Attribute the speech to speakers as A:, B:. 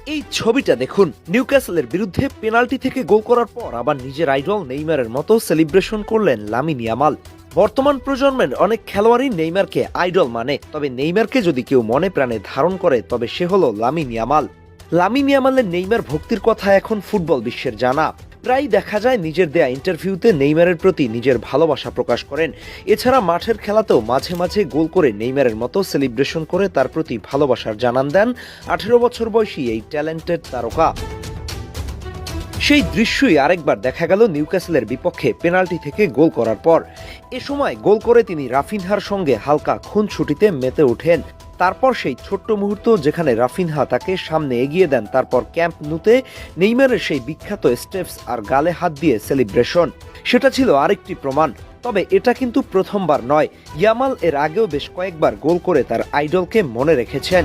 A: এই ছবিটা দেখুন, নিউক্যাসলের বিরুদ্ধে পেনাল্টি থেকে গোল করার পর আবার নিজের আইডল নেইমারের মতো সেলিব্রেশন করলেন লামিন ইয়ামাল। বর্তমান প্রজন্মের অনেক খেলোয়াড়ই নেইমারকে আইডল মানে, তবে নেইমারকে যদি কেউ মনে প্রাণে ধারণ করে তবে সে হলো লামিন ইয়ামাল। লামিন ইয়ামালের নেইমার ভক্তির কথা এখন ফুটবল বিশ্বের জানা। প্রায় দেখা যায় নিজের দেয়া ইন্টারভিউতে নেইমারের প্রতি নিজের ভালোবাসা প্রকাশ করেন। এছাড়া মাঠের খেলাতেও মাঝে মাঝে গোল করে নেইমারের মতো সেলিব্রেশন করে তার প্রতি ভালোবাসার জানান দেন 18 বছর বয়সী এই ট্যালেন্টেড তারকা। সেই দৃশ্যই আরেকবার দেখা গেল নিউক্যাসলের বিপক্ষে পেনাল্টি থেকে গোল করার পর। এ সময় গোল করে তিনি রাফিনহার সঙ্গে হালকা খুনছুটিতে মেতে ওঠেন। তারপর সেই ছোট্ট মুহূর্ত যেখানে রাফিনহা তাকে সামনে এগিয়ে দেন, তারপর ক্যাম্প নুতে নেইমারের সেই বিখ্যাত স্টেপস আর গালে হাত দিয়ে সেলিব্রেশন, সেটা ছিল আরেকটি প্রমাণ। তবে এটা কিন্তু প্রথমবার নয়, ইয়ামাল এর আগেও বেশ কয়েকবার গোল করে তার আইডলকে মনে রেখেছেন।